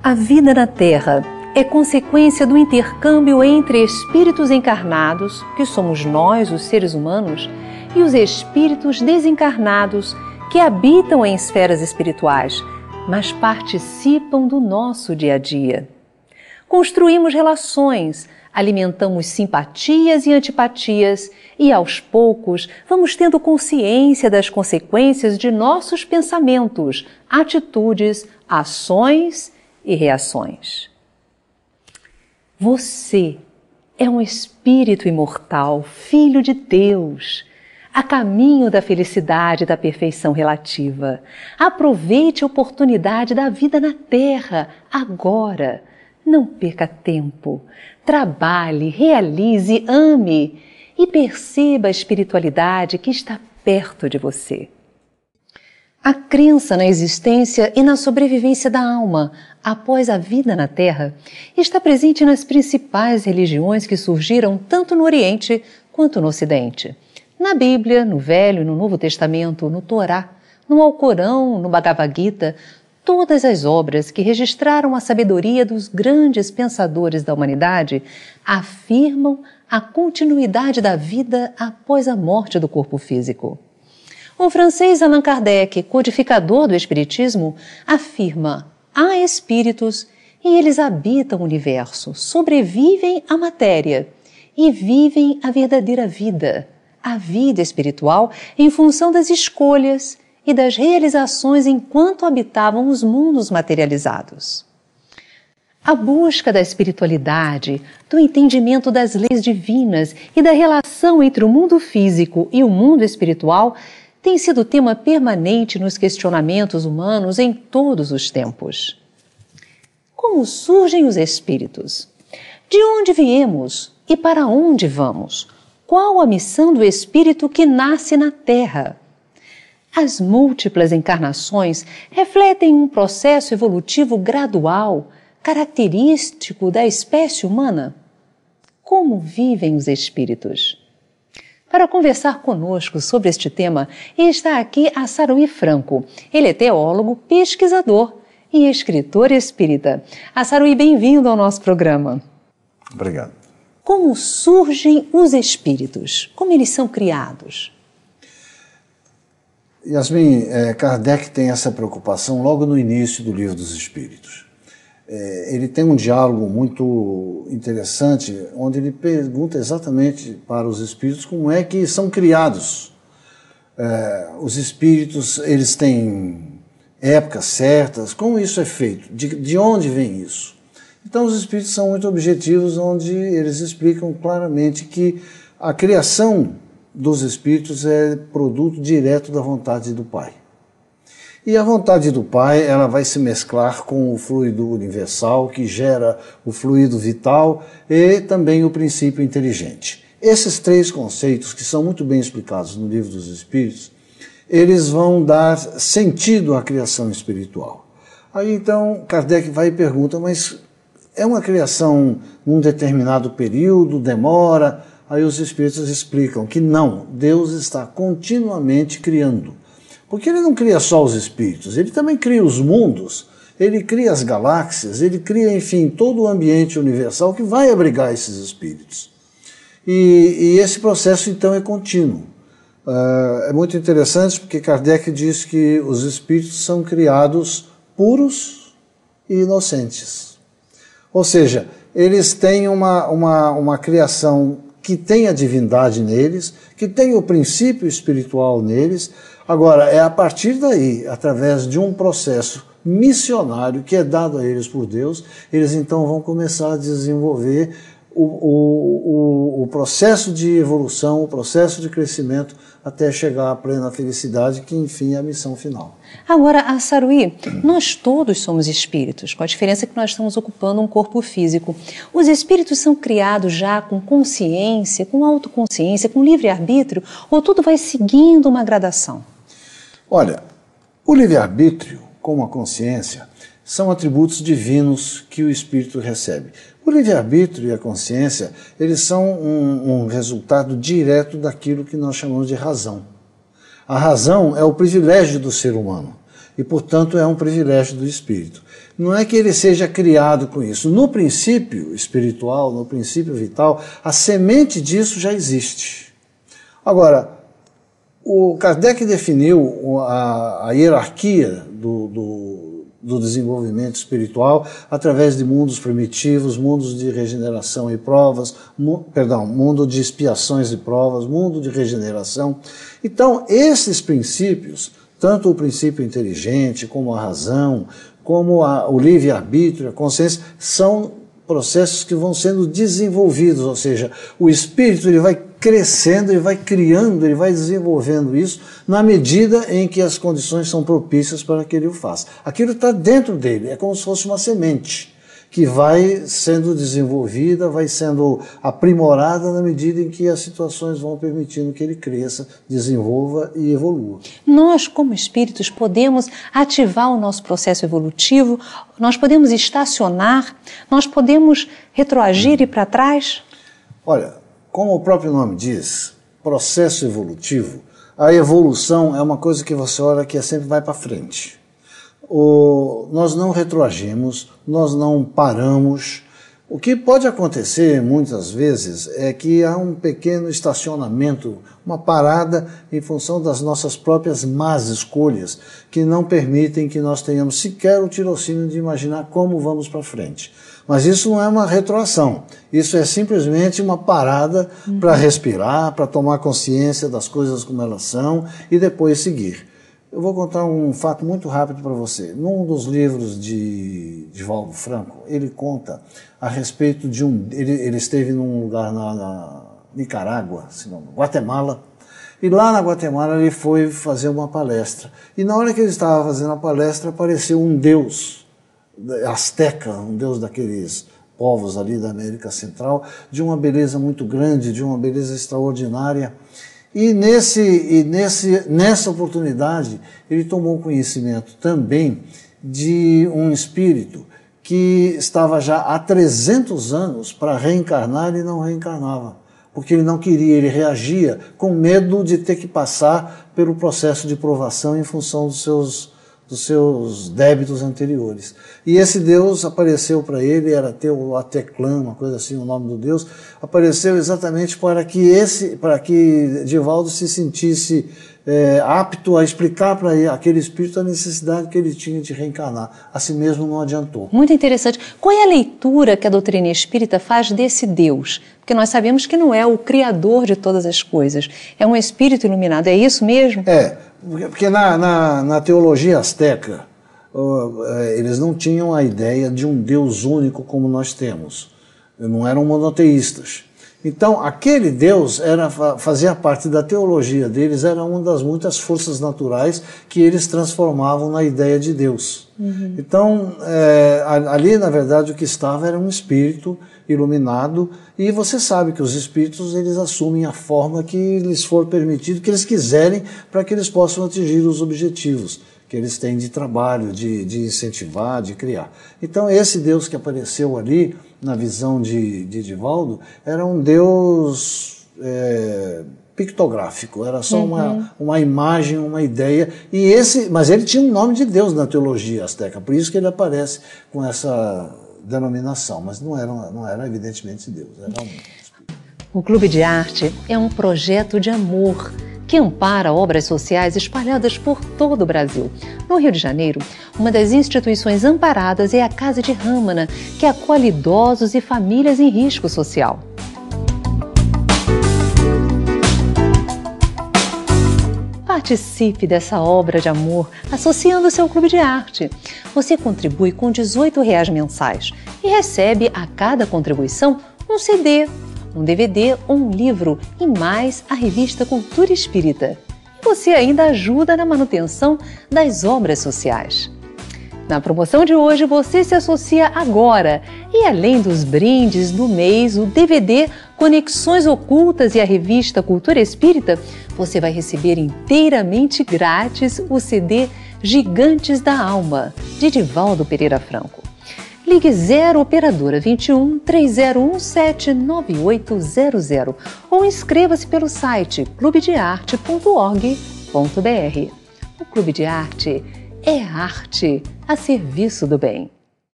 A vida na Terra é consequência do intercâmbio entre espíritos encarnados, que somos nós, os seres humanos, e os espíritos desencarnados, que habitam em esferas espirituais, mas participam do nosso dia a dia. Construímos relações, alimentamos simpatias e antipatias e, aos poucos, vamos tendo consciência das consequências de nossos pensamentos, atitudes, ações e reações. Você é um espírito imortal, filho de Deus, a caminho da felicidade e da perfeição relativa. Aproveite a oportunidade da vida na Terra, agora. Não perca tempo. Trabalhe, realize, ame e perceba a espiritualidade que está perto de você. A crença na existência e na sobrevivência da alma após a vida na Terra está presente nas principais religiões que surgiram tanto no Oriente quanto no Ocidente. Na Bíblia, no Velho e no Novo Testamento, no Torá, no Alcorão, no Bhagavad Gita, todas as obras que registraram a sabedoria dos grandes pensadores da humanidade afirmam a continuidade da vida após a morte do corpo físico. O francês Allan Kardec, codificador do Espiritismo, afirma: há espíritos e eles habitam o universo, sobrevivem à matéria e vivem a verdadeira vida, a vida espiritual, em função das escolhas e das realizações enquanto habitavam os mundos materializados. A busca da espiritualidade, do entendimento das leis divinas e da relação entre o mundo físico e o mundo espiritual tem sido tema permanente nos questionamentos humanos em todos os tempos. Como surgem os espíritos? De onde viemos e para onde vamos? Qual a missão do espírito que nasce na Terra? As múltiplas encarnações refletem um processo evolutivo gradual, característico da espécie humana. Como vivem os espíritos? Para conversar conosco sobre este tema, está aqui Assaruí Franco. Ele é teólogo, pesquisador e escritor espírita. Assaruí, bem-vindo ao nosso programa. Obrigado. Como surgem os espíritos? Como eles são criados? Yasmin, Kardec tem essa preocupação logo no início do Livro dos Espíritos. Ele tem um diálogo muito interessante, onde ele pergunta exatamente para os espíritos como é que são criados. Os espíritos, eles têm épocas certas, como isso é feito, de onde vem isso? Então os espíritos são muito objetivos, onde eles explicam claramente que a criação dos espíritos é produto direto da vontade do Pai. E a vontade do Pai, ela vai se mesclar com o fluido universal, que gera o fluido vital e também o princípio inteligente. Esses três conceitos, que são muito bem explicados no Livro dos Espíritos, eles vão dar sentido à criação espiritual. Aí então Kardec vai e pergunta, mas é uma criação num determinado período, demora? Aí os espíritos explicam que não, Deus está continuamente criando. Porque ele não cria só os espíritos, ele também cria os mundos, ele cria as galáxias, ele cria, enfim, todo o ambiente universal que vai abrigar esses espíritos. E esse processo, então, é contínuo. É muito interessante porque Kardec diz que os espíritos são criados puros e inocentes. Ou seja, eles têm uma criação que tem a divindade neles, que tem o princípio espiritual neles. Agora, é a partir daí, através de um processo missionário que é dado a eles por Deus, eles então vão começar a desenvolver o processo de evolução, o processo de crescimento, até chegar à plena felicidade, que enfim é a missão final. Agora, Assaruí, nós todos somos espíritos, com a diferença que nós estamos ocupando um corpo físico. Os espíritos são criados já com consciência, com autoconsciência, com livre-arbítrio, ou tudo vai seguindo uma gradação? Olha, o livre-arbítrio, como a consciência, são atributos divinos que o espírito recebe. O livre-arbítrio e a consciência, eles são um resultado direto daquilo que nós chamamos de razão. A razão é o privilégio do ser humano e, portanto, é um privilégio do espírito. Não é que ele seja criado com isso. No princípio espiritual, no princípio vital, a semente disso já existe. Agora, o Kardec definiu a hierarquia do desenvolvimento espiritual através de mundos primitivos, mundos de regeneração e provas, mundo de expiações e provas, mundo de regeneração. Então, esses princípios, tanto o princípio inteligente, como a razão, como o livre-arbítrio, a consciência, são processos que vão sendo desenvolvidos, ou seja, o espírito ele vai crescendo, ele vai criando, ele vai desenvolvendo isso na medida em que as condições são propícias para que ele o faça. Aquilo está dentro dele, é como se fosse uma semente que vai sendo desenvolvida, vai sendo aprimorada na medida em que as situações vão permitindo que ele cresça, desenvolva e evolua. Nós, como espíritos, podemos ativar o nosso processo evolutivo, nós podemos estacionar, nós podemos retroagir e ir para trás? Olha, como o próprio nome diz, processo evolutivo, a evolução é uma coisa que você olha que sempre vai para frente. Nós não retroagimos, nós não paramos. O que pode acontecer muitas vezes é que há um pequeno estacionamento, uma parada em função das nossas próprias más escolhas, que não permitem que nós tenhamos sequer o tirocínio de imaginar como vamos para frente. Mas isso não é uma retroação, isso é simplesmente uma parada para respirar, para tomar consciência das coisas como elas são e depois seguir. Eu vou contar um fato muito rápido para você. Num dos livros de Divaldo Franco, ele conta a respeito de ele esteve num lugar na Nicarágua, Guatemala, e lá na Guatemala ele foi fazer uma palestra. E na hora que ele estava fazendo a palestra, apareceu um deus asteca, um deus daqueles povos ali da América Central, de uma beleza muito grande, de uma beleza extraordinária. E nessa oportunidade, ele tomou conhecimento também de um espírito que estava já há 300 anos para reencarnar e não reencarnava, porque ele não queria, ele reagia com medo de ter que passar pelo processo de provação em função dos seus débitos anteriores. E esse Deus apareceu para ele, era Teotihuacan, uma coisa assim, o nome do Deus, apareceu exatamente para que Divaldo se sentisse apto a explicar para aquele espírito a necessidade que ele tinha de reencarnar. Assim mesmo não adiantou. Muito interessante. Qual é a leitura que a doutrina espírita faz desse Deus? Porque nós sabemos que não é o criador de todas as coisas, é um espírito iluminado, é isso mesmo? Porque na teologia asteca, eles não tinham a ideia de um Deus único como nós temos. Não eram monoteístas. Então, aquele Deus fazia parte da teologia deles, era uma das muitas forças naturais que eles transformavam na ideia de Deus. Uhum. Então, ali, na verdade, o que estava era um espírito iluminado, e você sabe que os espíritos eles assumem a forma que lhes for permitido, que eles quiserem, para que eles possam atingir os objetivos que eles têm de trabalho, de incentivar, de criar. Então esse Deus que apareceu ali, na visão de Divaldo, era um Deus pictográfico, era só uma imagem, uma ideia, mas ele tinha um nome de Deus na teologia asteca, por isso que ele aparece com essa denominação, mas não era evidentemente Deus, era um... O Clube de Arte é um projeto de amor que ampara obras sociais espalhadas por todo o Brasil. No Rio de Janeiro, uma das instituições amparadas é a Casa de Râmana, que acolhe idosos e famílias em risco social. Participe dessa obra de amor associando-se ao Clube de Arte. Você contribui com R$18 mensais e recebe a cada contribuição um CD, um DVD ou um livro e mais a revista Cultura Espírita. E você ainda ajuda na manutenção das obras sociais. Na promoção de hoje, você se associa agora e além dos brindes do mês, o DVD Conexões Ocultas e a revista Cultura Espírita, você vai receber inteiramente grátis o CD Gigantes da Alma, de Divaldo Pereira Franco. Ligue 0 Operadora 21 3017 9800 ou inscreva-se pelo site clubedearte.org.br. O Clube de Arte é arte a serviço do bem.